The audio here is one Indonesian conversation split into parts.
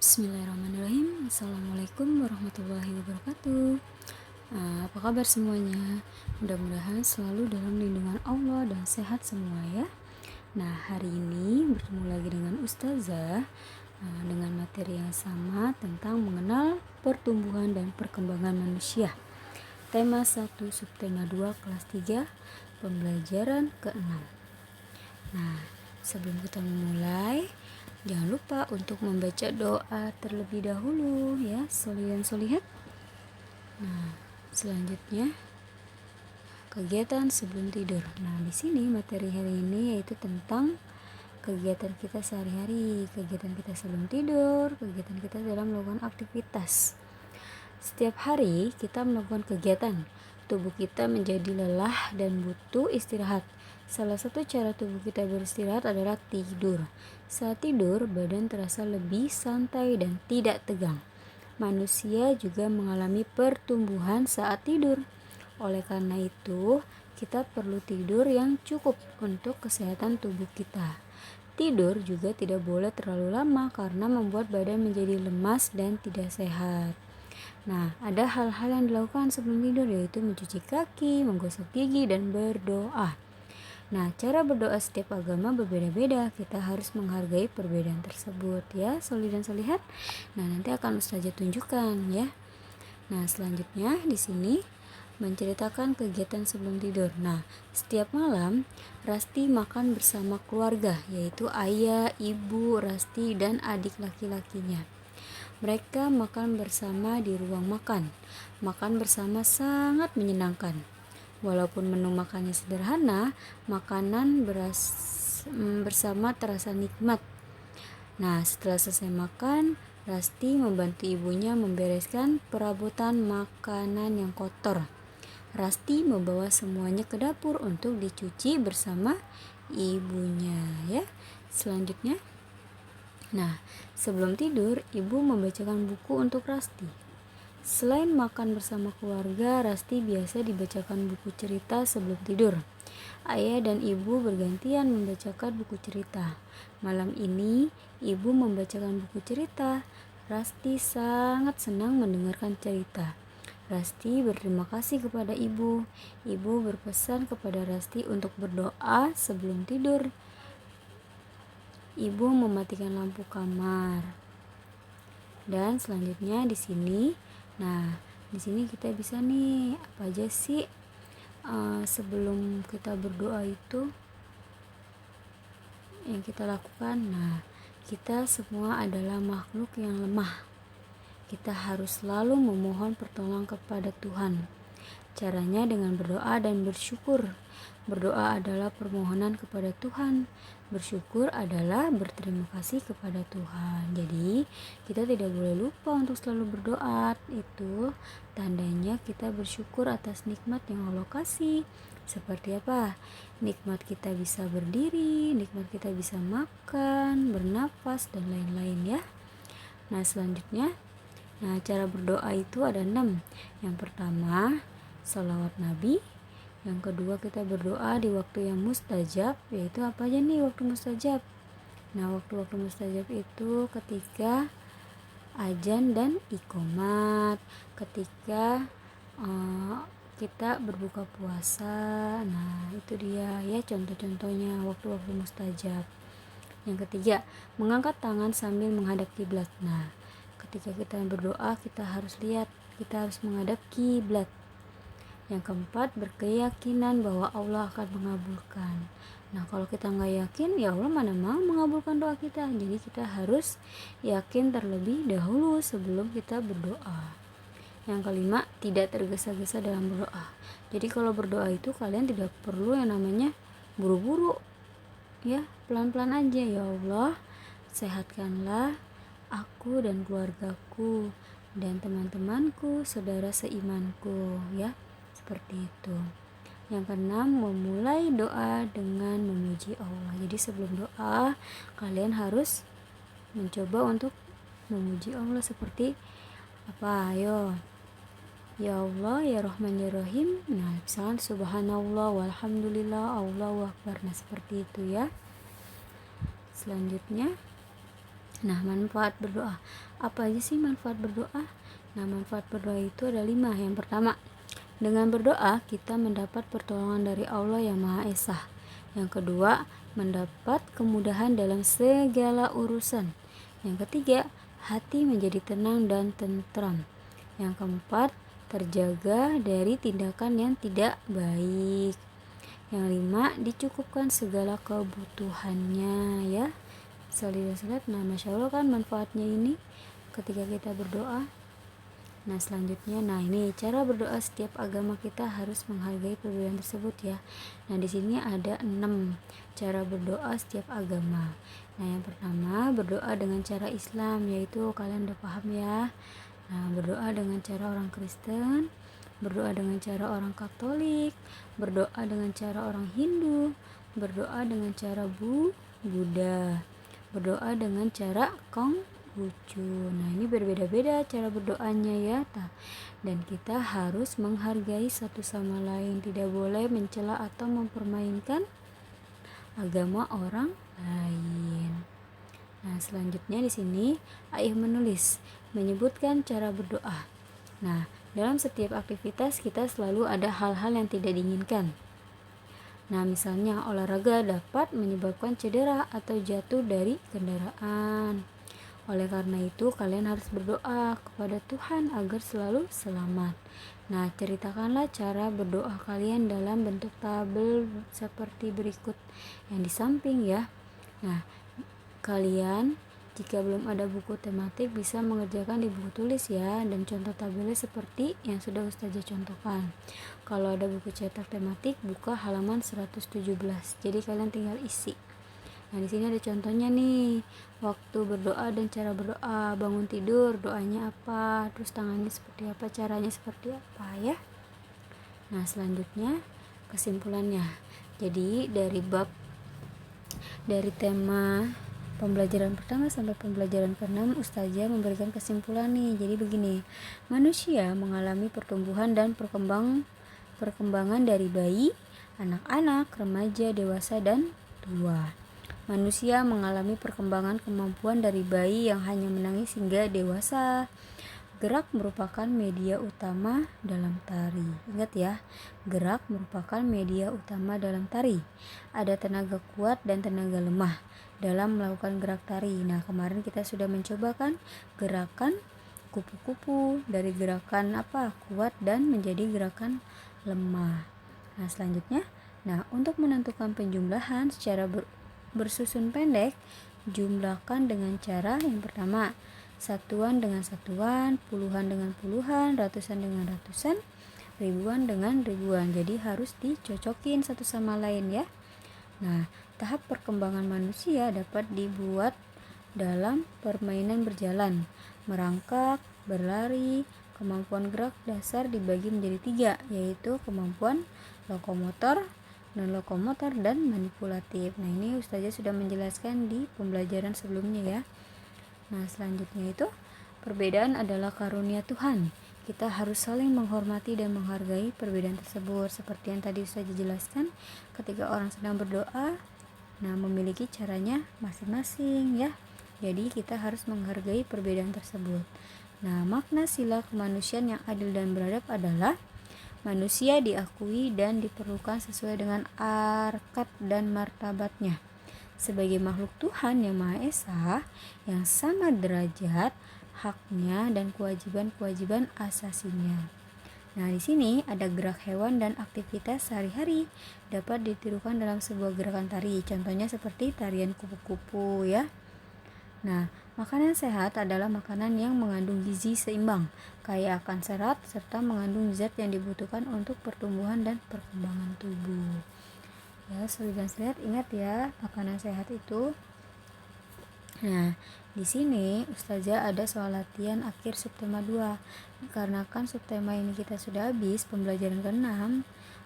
Bismillahirrahmanirrahim. Assalamualaikum warahmatullahi wabarakatuh. Apa kabar semuanya? Mudah-mudahan selalu dalam lindungan Allah dan sehat semua ya. Nah, hari ini bertemu lagi dengan Ustazah dengan materi yang sama tentang mengenal pertumbuhan dan perkembangan manusia. Tema 1, subtema 2, kelas 3, pembelajaran ke-6. Nah, sebelum kita memulai, jangan lupa untuk membaca doa terlebih dahulu ya, solihin solihat. Nah, selanjutnya kegiatan sebelum tidur. Nah, di sini materi hari ini yaitu tentang kegiatan kita sehari-hari, kegiatan kita sebelum tidur, kegiatan kita dalam melakukan aktivitas. Setiap hari kita melakukan kegiatan, tubuh kita menjadi lelah dan butuh istirahat. Salah satu cara tubuh kita beristirahat adalah tidur. Saat tidur, badan terasa lebih santai dan tidak tegang. Manusia juga mengalami pertumbuhan saat tidur. Oleh karena itu, kita perlu tidur yang cukup untuk kesehatan tubuh kita. Tidur juga tidak boleh terlalu lama karena membuat badan menjadi lemas dan tidak sehat. Nah, ada hal-hal yang dilakukan sebelum tidur, yaitu mencuci kaki, menggosok gigi, dan berdoa. Nah, cara berdoa setiap agama berbeda-beda. Kita harus menghargai perbedaan tersebut ya, soli dan solihat. Nah, nanti akan Ustazah tunjukkan ya. Nah, selanjutnya di sini menceritakan kegiatan sebelum tidur. Nah, setiap malam Rasti makan bersama keluarga, yaitu ayah, ibu Rasti, dan adik laki-lakinya. Mereka makan bersama di ruang makan. Makan bersama sangat menyenangkan. Walaupun menu makannya sederhana, makanan bersama terasa nikmat. Nah, setelah selesai makan, Rasti membantu ibunya membereskan perabotan makanan yang kotor. Rasti membawa semuanya ke dapur untuk dicuci bersama ibunya ya. Selanjutnya, nah, sebelum tidur, ibu membacakan buku untuk Rasti. Selain makan bersama keluarga, Rasti biasa dibacakan buku cerita sebelum tidur. Ayah dan ibu bergantian membacakan buku cerita. Malam ini, ibu membacakan buku cerita. Rasti sangat senang mendengarkan cerita. Rasti berterima kasih kepada ibu. Ibu berpesan kepada Rasti untuk berdoa sebelum tidur. Ibu mematikan lampu kamar. Dan selanjutnya di sini, nah di sini kita bisa nih apa aja sih sebelum kita berdoa itu yang kita lakukan. Nah, kita semua adalah makhluk yang lemah. Kita harus selalu memohon pertolongan kepada Tuhan. Caranya dengan berdoa dan bersyukur. Berdoa adalah permohonan kepada Tuhan. Bersyukur adalah berterima kasih kepada Tuhan. Jadi, kita tidak boleh lupa untuk selalu berdoa. Itu tandanya kita bersyukur atas nikmat yang Allah kasih. Seperti apa? Nikmat kita bisa berdiri, nikmat kita bisa makan, bernafas, dan lain-lain ya. Nah, selanjutnya, cara berdoa itu ada 6. Yang pertama, salawat Nabi. Yang kedua, kita berdoa di waktu yang mustajab. Yaitu apa aja nih waktu mustajab? Nah, waktu-waktu mustajab itu ketika azan dan iqomat, ketika kita berbuka puasa. Nah, itu dia ya contoh-contohnya waktu-waktu mustajab. Yang ketiga, mengangkat tangan sambil menghadap kiblat. Nah, ketika kita berdoa, kita harus lihat, kita harus menghadap kiblat. Yang keempat, berkeyakinan bahwa Allah akan mengabulkan. Nah, kalau kita nggak yakin, ya Allah mana mau mengabulkan doa kita. Jadi kita harus yakin terlebih dahulu sebelum kita berdoa. Yang kelima, tidak tergesa-gesa dalam berdoa. Jadi kalau berdoa itu kalian tidak perlu yang namanya buru-buru. Ya, pelan-pelan aja. Ya Allah, sehatkanlah aku dan keluargaku dan teman-temanku, saudara seimanku ya. Seperti itu. Yang keenam, memulai doa dengan memuji Allah. Jadi sebelum doa, kalian harus mencoba untuk memuji Allah seperti apa? Ayo. Ya Allah, ya Rahman, ya Rahim. Nah, misalkan subhanallah, walhamdulillah, Allahu akbar. Nah, seperti itu ya. Selanjutnya, Nah, manfaat berdoa. Apa aja sih manfaat berdoa? Nah, manfaat berdoa itu ada 5. Yang pertama, dengan berdoa kita mendapat pertolongan dari Allah yang Maha Esa. Yang kedua, mendapat kemudahan dalam segala urusan. Yang ketiga, hati menjadi tenang dan tentram. Yang keempat, terjaga dari tindakan yang tidak baik. Yang 5, dicukupkan segala kebutuhannya ya. Salat. Nah, Masya Allah kan manfaatnya ini ketika kita berdoa. Nah, selanjutnya, ini cara berdoa setiap agama kita harus menghargai perbedaan tersebut ya. Nah, di sini ada 6 cara berdoa setiap agama. Nah, yang pertama berdoa dengan cara Islam, yaitu kalian udah paham ya. Nah, berdoa dengan cara orang Kristen, berdoa dengan cara orang Katolik, berdoa dengan cara orang Hindu, berdoa dengan cara Buddha, berdoa dengan cara Konghucu. Nah, ini berbeda-beda cara berdoanya ya. Dan kita harus menghargai satu sama lain, tidak boleh mencela atau mempermainkan agama orang lain. Nah, selanjutnya di sini Ayah menyebutkan cara berdoa. Nah, dalam setiap aktivitas kita selalu ada hal-hal yang tidak diinginkan. Nah, misalnya olahraga dapat menyebabkan cedera atau jatuh dari kendaraan. Oleh karena itu, kalian harus berdoa kepada Tuhan agar selalu selamat. Nah, ceritakanlah cara berdoa kalian dalam bentuk tabel seperti berikut yang di samping ya. Nah, kalian jika belum ada buku tematik bisa mengerjakan di buku tulis ya, dan contoh tabelnya seperti yang sudah Ustazah contohkan. Kalau ada buku cetak tematik, buka halaman 117. Jadi kalian tinggal isi. Nah, di sini ada contohnya nih. Waktu berdoa dan cara berdoa. Bangun tidur, doanya apa? Terus tangannya seperti apa? Caranya seperti apa ya? Nah, selanjutnya kesimpulannya. Jadi dari tema pembelajaran pertama sampai pembelajaran ke-6, Ustazah memberikan kesimpulan nih. Jadi begini, manusia mengalami pertumbuhan dan perkembangan dari bayi, anak-anak, remaja, dewasa, dan tua. Manusia mengalami perkembangan kemampuan dari bayi yang hanya menangis hingga dewasa. Gerak merupakan media utama dalam tari. Ingat ya, gerak merupakan media utama dalam tari. Ada tenaga kuat dan tenaga lemah dalam melakukan gerak tari. Nah, kemarin kita sudah mencoba kan gerakan kupu-kupu, dari gerakan kuat dan menjadi gerakan lemah. Nah, selanjutnya, untuk menentukan penjumlahan secara bersusun pendek, jumlahkan dengan cara yang pertama, satuan dengan satuan, puluhan dengan puluhan, ratusan dengan ratusan, ribuan dengan ribuan. Jadi harus dicocokin satu sama lain ya. Nah, tahap perkembangan manusia dapat dibuat dalam permainan berjalan, merangkak, berlari. Kemampuan gerak dasar dibagi menjadi 3, yaitu kemampuan lokomotor, non-lokomotor, dan manipulatif. Nah, ini Ustazah sudah menjelaskan di pembelajaran sebelumnya ya. Nah, selanjutnya itu perbedaan adalah karunia Tuhan. Kita harus saling menghormati dan menghargai perbedaan tersebut. Seperti yang tadi Ustazah jelaskan, ketika orang sedang berdoa, memiliki caranya masing-masing ya. Jadi kita harus menghargai perbedaan tersebut. Nah, makna sila kemanusiaan yang adil dan beradab adalah manusia diakui dan diperlukan sesuai dengan harkat dan martabatnya sebagai makhluk Tuhan yang Maha Esa, yang sama derajat, haknya, dan kewajiban-kewajiban asasinya. Nah, di sini ada gerak hewan dan aktivitas sehari-hari dapat ditirukan dalam sebuah gerakan tari. Contohnya seperti tarian kupu-kupu ya. Nah, makanan sehat adalah makanan yang mengandung gizi seimbang, kaya akan serat, serta mengandung zat yang dibutuhkan untuk pertumbuhan dan perkembangan tubuh. Ya, sobat ingat ya, makanan sehat itu. Nah, di sini Ustazah ada soal latihan akhir subtema 2. Karena kan subtema ini kita sudah habis pembelajaran ke-6,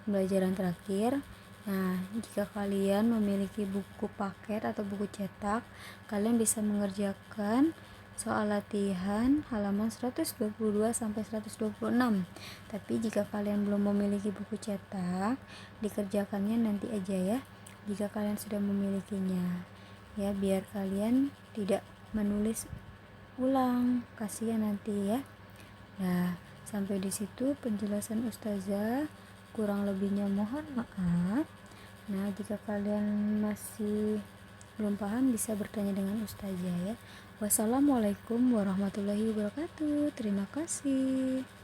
pembelajaran terakhir. Nah, jika kalian memiliki buku paket atau buku cetak, kalian bisa mengerjakan soal latihan halaman 122 sampai 126. Tapi jika kalian belum memiliki buku cetak, dikerjakannya nanti aja ya, jika kalian sudah memilikinya. Ya, biar kalian tidak menulis ulang, kasihan nanti ya. Nah, sampai di situ penjelasan ustazah, kurang lebihnya mohon maaf. Nah, jika kalian masih belum paham bisa bertanya dengan ustazah ya. Wassalamualaikum warahmatullahi wabarakatuh. Terima kasih.